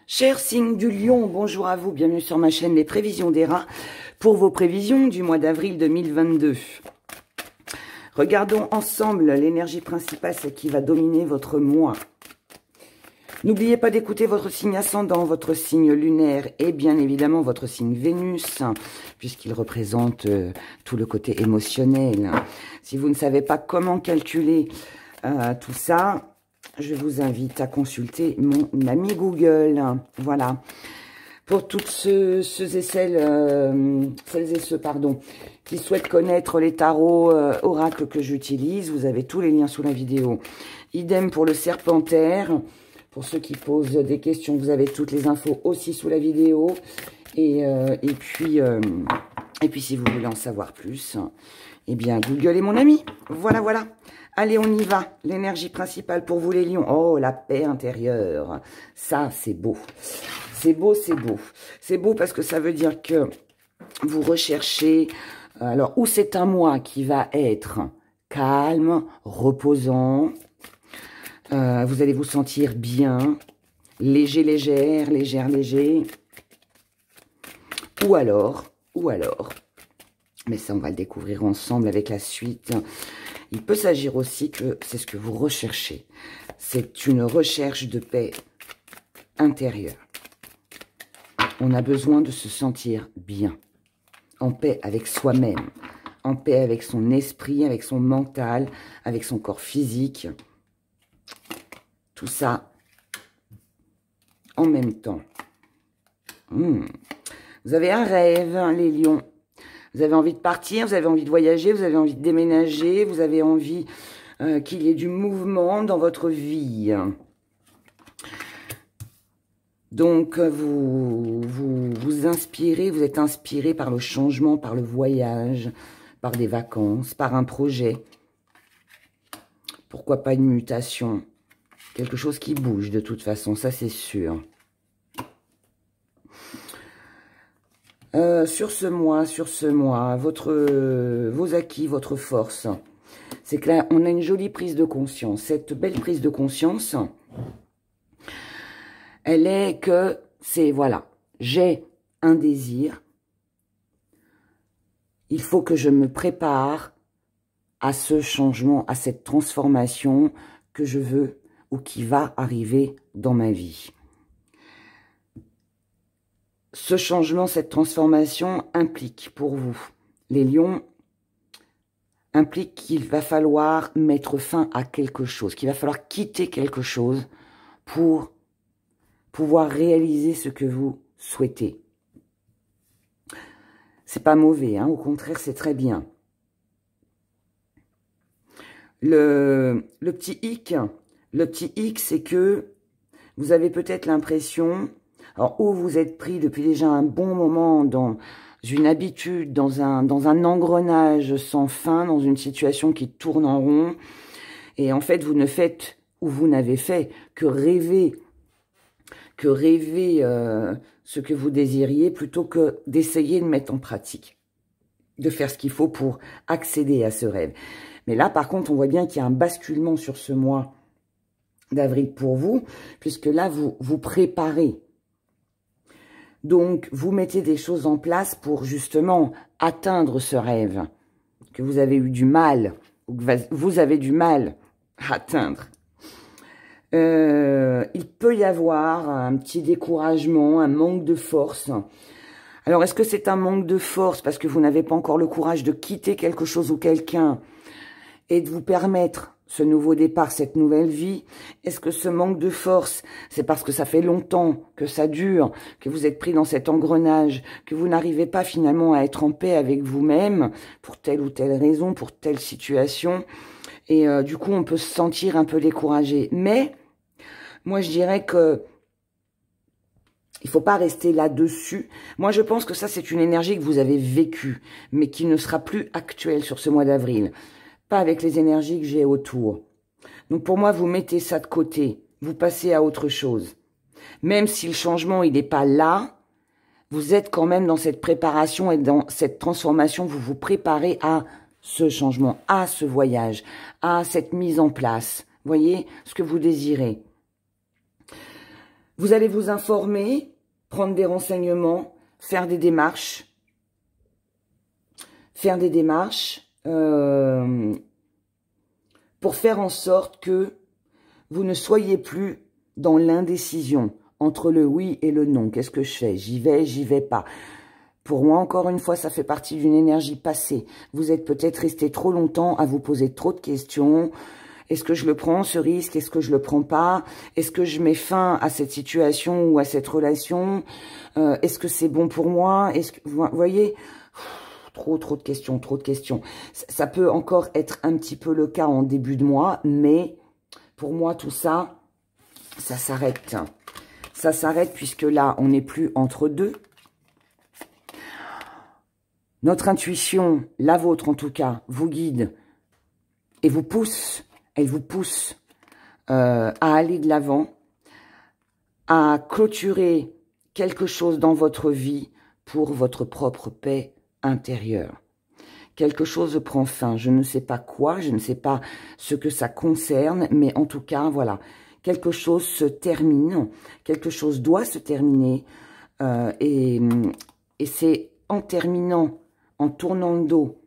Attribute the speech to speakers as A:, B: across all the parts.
A: Chers signes du Lion, bonjour à vous, bienvenue sur ma chaîne Les Prévisions des Rats pour vos prévisions du mois d'avril 2022. Regardons ensemble l'énergie principale, celle qui va dominer votre mois. N'oubliez pas d'écouter votre signe ascendant, votre signe lunaire et bien évidemment votre signe Vénus, puisqu'il représente tout le côté émotionnel. Si vous ne savez pas comment calculer tout ça, je vous invite à consulter mon ami Google. Voilà. Pour toutes ceux et celles et ceux, qui souhaitent connaître les tarots oracles que j'utilise, vous avez tous les liens sous la vidéo. Idem pour le serpentaire. Pour ceux qui posent des questions, vous avez toutes les infos aussi sous la vidéo. Et puis, si vous voulez en savoir plus, eh bien, Google est mon ami. Voilà, voilà. Allez, on y va. L'énergie principale pour vous, les lions. Oh, la paix intérieure. Ça, c'est beau. C'est beau, c'est beau. C'est beau parce que ça veut dire que vous recherchez... Alors, ou c'est un mois qui va être calme, reposant. Vous allez vous sentir bien, léger, légère, légère, léger. Ou alors, mais ça on va le découvrir ensemble avec la suite. Il peut s'agir aussi que c'est ce que vous recherchez. C'est une recherche de paix intérieure. On a besoin de se sentir bien, en paix avec soi-même, en paix avec son esprit, avec son mental, avec son corps physique. Tout ça en même temps. Vous avez un rêve, hein, les lions. Vous avez envie de partir, vous avez envie de voyager, vous avez envie de déménager, vous avez envie qu'il y ait du mouvement dans votre vie. Donc, vous inspirez, vous êtes inspiré par le changement, par le voyage, par des vacances, par un projet. Pourquoi pas une mutation ? Quelque chose qui bouge de toute façon, ça c'est sûr. Sur ce mois, vos acquis, votre force, c'est que là, on a une jolie prise de conscience. Cette belle prise de conscience, elle est que c'est, voilà, j'ai un désir. Il faut que je me prépare à ce changement, à cette transformation que je veux ou qui va arriver dans ma vie. Ce changement, cette transformation implique pour vous, les lions, implique qu'il va falloir mettre fin à quelque chose, qu'il va falloir quitter quelque chose pour pouvoir réaliser ce que vous souhaitez. C'est pas mauvais, hein, au contraire, c'est très bien. Le petit hic, c'est que vous avez peut-être l'impression, alors où vous êtes pris depuis déjà un bon moment dans une habitude, dans un engrenage sans fin, dans une situation qui tourne en rond, et en fait vous ne faites, ou vous n'avez fait, que rêver ce que vous désiriez, plutôt que d'essayer de mettre en pratique, de faire ce qu'il faut pour accéder à ce rêve. Mais là, par contre, on voit bien qu'il y a un basculement sur ce mois d'avril pour vous, puisque là, vous vous préparez. Donc, vous mettez des choses en place pour justement atteindre ce rêve que vous avez eu du mal, ou que vous avez du mal à atteindre. Il peut y avoir un petit découragement, un manque de force. Alors, est-ce que c'est un manque de force parce que vous n'avez pas encore le courage de quitter quelque chose ou quelqu'un et de vous permettre ce nouveau départ, cette nouvelle vie? Est-ce que ce manque de force, c'est parce que ça fait longtemps que ça dure, que vous êtes pris dans cet engrenage, que vous n'arrivez pas finalement à être en paix avec vous-même pour telle ou telle raison, pour telle situation, et du coup on peut se sentir un peu découragé. Mais moi je dirais que il faut pas rester là-dessus. Moi je pense que ça c'est une énergie que vous avez vécue, mais qui ne sera plus actuelle sur ce mois d'avril. Pas avec les énergies que j'ai autour. Donc pour moi, vous mettez ça de côté, vous passez à autre chose. Même si le changement, il n'est pas là, vous êtes quand même dans cette préparation et dans cette transformation, vous vous préparez à ce changement, à ce voyage, à cette mise en place. Voyez ce que vous désirez. Vous allez vous informer, prendre des renseignements, faire des démarches. Pour faire en sorte que vous ne soyez plus dans l'indécision entre le oui et le non. Qu'est-ce que je fais? J'y vais pas. Pour moi, encore une fois, ça fait partie d'une énergie passée. Vous êtes peut-être resté trop longtemps à vous poser trop de questions. Est-ce que je le prends, ce risque? Est-ce que je le prends pas? Est-ce que je mets fin à cette situation ou à cette relation? Est-ce que c'est bon pour moi? Est-ce que vous voyez? Trop de questions, trop de questions. Ça peut encore être un petit peu le cas en début de mois, mais pour moi, tout ça, ça s'arrête. Ça s'arrête puisque là, on n'est plus entre deux. Notre intuition, la vôtre en tout cas, vous guide et vous pousse, elle vous pousse à aller de l'avant, à clôturer quelque chose dans votre vie pour votre propre paix intérieure. Quelque chose prend fin, je ne sais pas quoi, je ne sais pas ce que ça concerne, mais en tout cas, voilà, quelque chose se termine, quelque chose doit se terminer, et c'est en terminant, en tournant le dos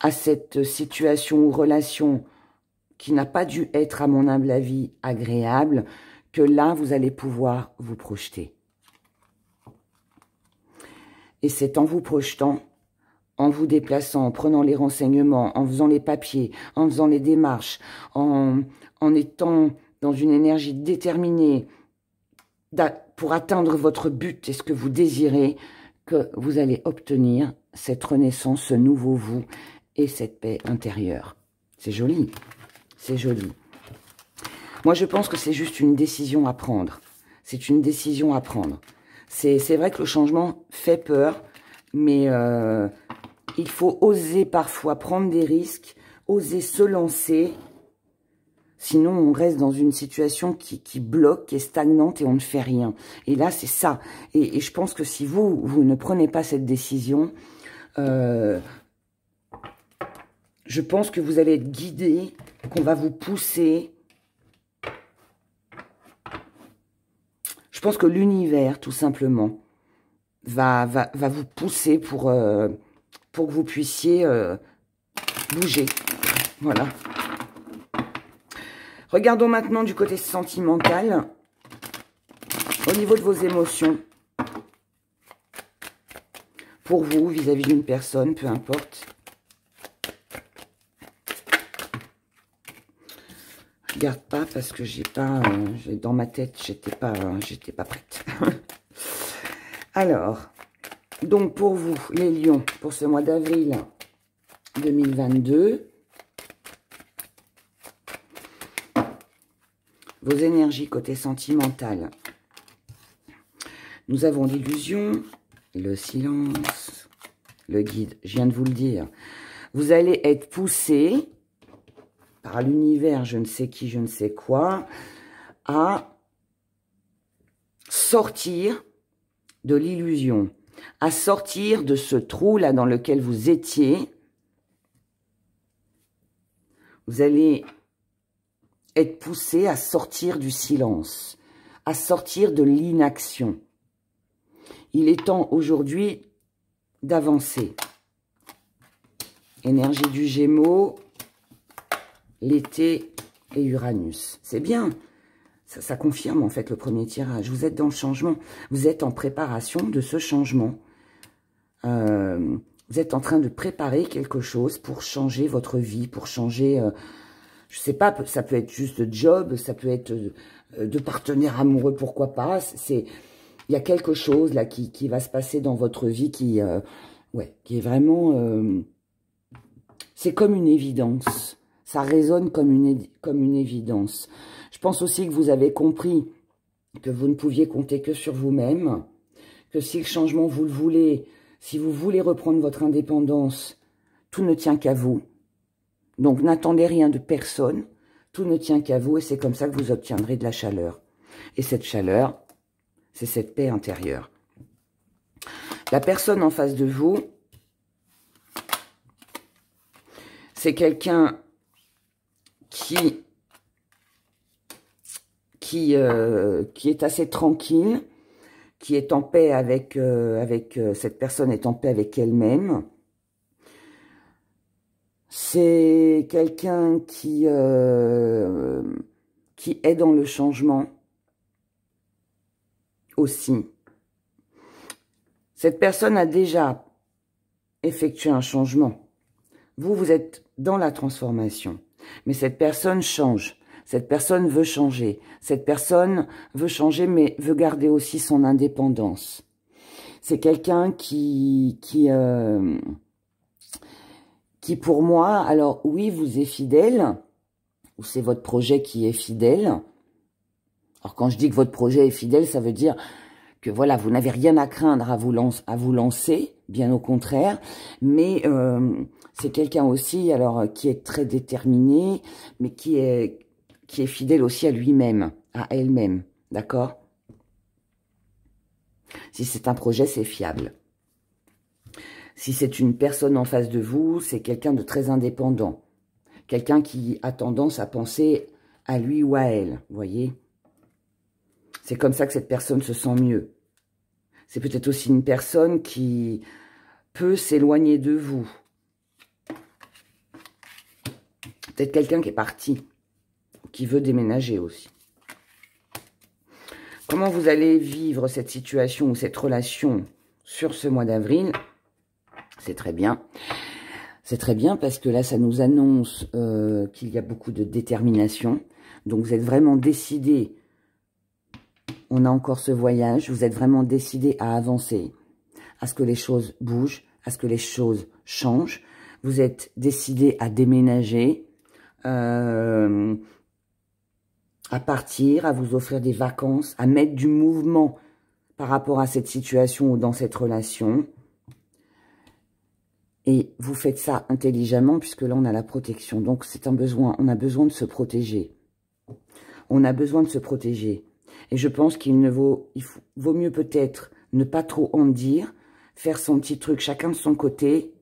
A: à cette situation ou relation qui n'a pas dû être, à mon humble avis, agréable, que là, vous allez pouvoir vous projeter. Et c'est en vous projetant, en vous déplaçant, en prenant les renseignements, en faisant les papiers, en faisant les démarches, en étant dans une énergie déterminée pour atteindre votre but et ce que vous désirez, que vous allez obtenir cette renaissance, ce nouveau vous et cette paix intérieure. C'est joli, c'est joli. Moi, je pense que c'est juste une décision à prendre. C'est une décision à prendre. C'est vrai que le changement fait peur, mais il faut oser parfois prendre des risques, oser se lancer. Sinon, on reste dans une situation qui bloque, qui est stagnante et on ne fait rien. Et là, c'est ça. Et je pense que si vous ne prenez pas cette décision, je pense que vous allez être guidé, qu'on va vous pousser. Je pense que l'univers, tout simplement, va vous pousser pour que vous puissiez bouger. Voilà. Regardons maintenant du côté sentimental, au niveau de vos émotions. Pour vous, vis-à-vis d'une personne, peu importe. Je regarde pas parce que j'ai pas, dans ma tête, j'étais pas prête. Alors, donc pour vous, les lions, pour ce mois d'avril 2022, vos énergies côté sentimental. Nous avons l'illusion, le silence, le guide. Je viens de vous le dire. Vous allez être poussé par l'univers, je ne sais qui, je ne sais quoi, à sortir de l'illusion, à sortir de ce trou-là dans lequel vous étiez. Vous allez être poussé à sortir du silence, à sortir de l'inaction. Il est temps aujourd'hui d'avancer. Énergie du Gémeaux, l'été et Uranus. C'est bien. Ça confirme en fait le premier tirage. Vous êtes dans le changement. Vous êtes en préparation de ce changement. Vous êtes en train de préparer quelque chose pour changer votre vie, pour changer... je sais pas, ça peut être juste de job, ça peut être de partenaire amoureux, pourquoi pas. Il y a quelque chose là qui va se passer dans votre vie qui est vraiment... c'est comme une évidence. Ça résonne comme une évidence. Je pense aussi que vous avez compris que vous ne pouviez compter que sur vous-même, que si le changement vous le voulez, si vous voulez reprendre votre indépendance, tout ne tient qu'à vous. Donc, n'attendez rien de personne. Tout ne tient qu'à vous et c'est comme ça que vous obtiendrez de la chaleur. Et cette chaleur, c'est cette paix intérieure. La personne en face de vous, c'est quelqu'un qui qui est assez tranquille, qui est en paix avec, cette personne est en paix avec elle-même. C'est quelqu'un qui est dans le changement aussi. Cette personne a déjà effectué un changement. Vous, vous êtes dans la transformation. Mais cette personne change. Cette personne veut changer. Cette personne veut changer, mais veut garder aussi son indépendance. C'est quelqu'un qui pour moi, alors oui, vous est fidèle, ou c'est votre projet qui est fidèle. Alors quand je dis que votre projet est fidèle, ça veut dire que voilà, vous n'avez rien à craindre à vous lancer, bien au contraire. Mais c'est quelqu'un aussi, alors qui est très déterminé, mais qui est fidèle aussi à lui-même, à elle-même, d'accord? Si c'est un projet, c'est fiable. Si c'est une personne en face de vous, c'est quelqu'un de très indépendant. Quelqu'un qui a tendance à penser à lui ou à elle, vous voyez? C'est comme ça que cette personne se sent mieux. C'est peut-être aussi une personne qui peut s'éloigner de vous. Peut-être quelqu'un qui est parti, qui veut déménager aussi. Comment vous allez vivre cette situation ou cette relation sur ce mois d'avril? C'est très bien. C'est très bien parce que là, ça nous annonce qu'il y a beaucoup de détermination. Donc, vous êtes vraiment décidé. On a encore ce voyage. Vous êtes vraiment décidé à avancer, à ce que les choses bougent, à ce que les choses changent. Vous êtes décidé à déménager, à partir, à vous offrir des vacances, à mettre du mouvement par rapport à cette situation ou dans cette relation. Et vous faites ça intelligemment, puisque là, on a la protection. Donc, c'est un besoin. On a besoin de se protéger. On a besoin de se protéger. Et je pense qu'il vaut mieux peut-être ne pas trop en dire, faire son petit truc, chacun de son côté,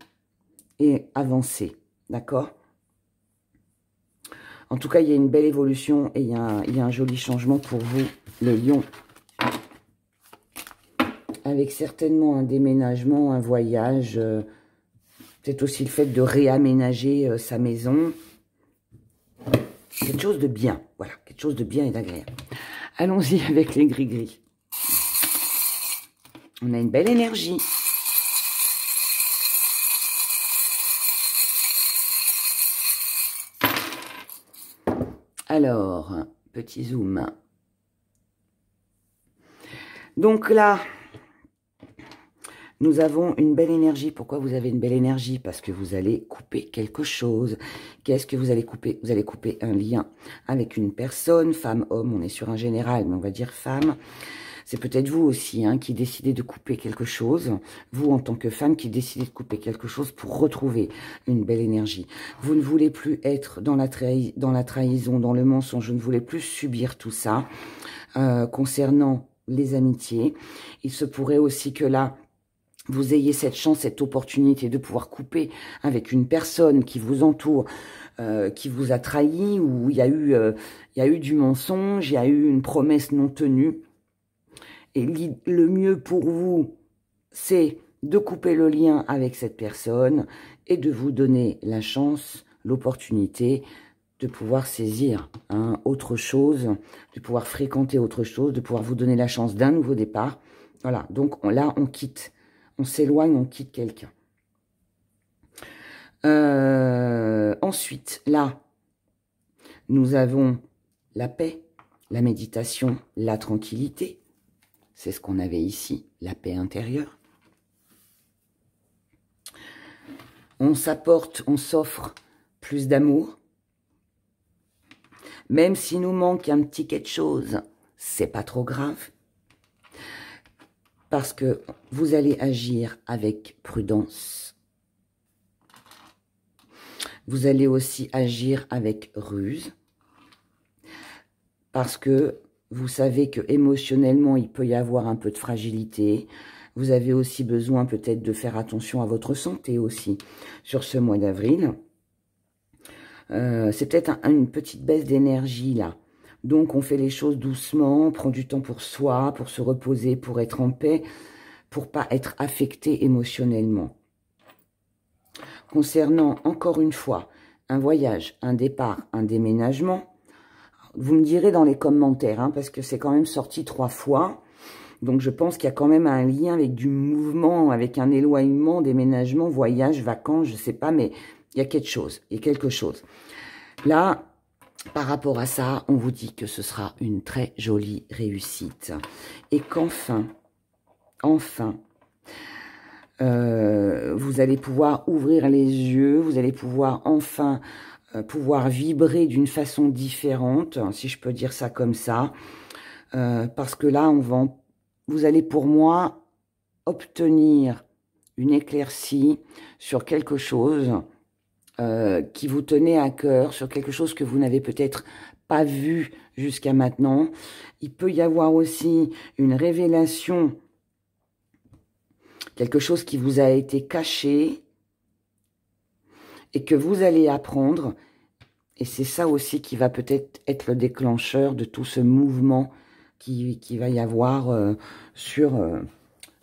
A: et avancer. D'accord? En tout cas, il y a une belle évolution et il y a un joli changement pour vous, les lions. Avec certainement un déménagement, un voyage... peut-être aussi le fait de réaménager sa maison. Quelque chose de bien. Voilà, quelque chose de bien et d'agréable. Allons-y avec les gris-gris. On a une belle énergie. Alors, petit zoom. Donc là... nous avons une belle énergie. Pourquoi vous avez une belle énergie? Parce que vous allez couper quelque chose. Qu'est-ce que vous allez couper? Vous allez couper un lien avec une personne, femme, homme. On est sur un général, mais on va dire femme. C'est peut-être vous aussi hein, qui décidez de couper quelque chose. Vous, en tant que femme, qui décidez de couper quelque chose pour retrouver une belle énergie. Vous ne voulez plus être dans la trahison, dans le mensonge. Vous ne voulez plus subir tout ça. Concernant les amitiés, il se pourrait aussi que là, vous ayez cette chance, cette opportunité de pouvoir couper avec une personne qui vous entoure, qui vous a trahi, où il y a eu du mensonge, il y a eu une promesse non tenue. Et le mieux pour vous, c'est de couper le lien avec cette personne et de vous donner la chance, l'opportunité de pouvoir saisir autre chose, de pouvoir fréquenter autre chose, de pouvoir vous donner la chance d'un nouveau départ. Voilà, donc là, on quitte. On s'éloigne, on quitte quelqu'un. Ensuite, là, nous avons la paix, la méditation, la tranquillité. C'est ce qu'on avait ici, la paix intérieure. On s'apporte, on s'offre plus d'amour. Même s'il nous manque un petit quelque chose, c'est pas trop grave. Parce que vous allez agir avec prudence. Vous allez aussi agir avec ruse. Parce que vous savez que émotionnellement, il peut y avoir un peu de fragilité. Vous avez aussi besoin peut-être de faire attention à votre santé aussi sur ce mois d'avril. C'est peut-être une petite baisse d'énergie là. Donc, on fait les choses doucement, on prend du temps pour soi, pour se reposer, pour être en paix, pour pas être affecté émotionnellement. Concernant, encore une fois, un voyage, un départ, un déménagement, vous me direz dans les commentaires, hein, parce que c'est quand même sorti 3 fois. Donc, je pense qu'il y a quand même un lien avec du mouvement, avec un éloignement, déménagement, voyage, vacances, je sais pas, mais il y a quelque chose. Il y a quelque chose. Là, par rapport à ça, on vous dit que ce sera une très jolie réussite. Et qu'enfin, vous allez pouvoir ouvrir les yeux, vous allez pouvoir enfin pouvoir vibrer d'une façon différente, si je peux dire ça comme ça, parce que là, vous allez pour moi obtenir une éclaircie sur quelque chose qui vous tenait à cœur, sur quelque chose que vous n'avez peut-être pas vu jusqu'à maintenant. Il peut y avoir aussi une révélation, quelque chose qui vous a été caché et que vous allez apprendre. Et c'est ça aussi qui va peut-être être le déclencheur de tout ce mouvement qui va y avoir sur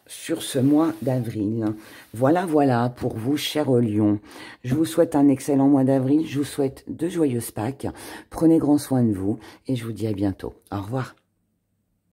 A: ce mois d'avril. Voilà, voilà pour vous, chers lions. Je vous souhaite un excellent mois d'avril. Je vous souhaite de joyeuses Pâques. Prenez grand soin de vous et je vous dis à bientôt. Au revoir.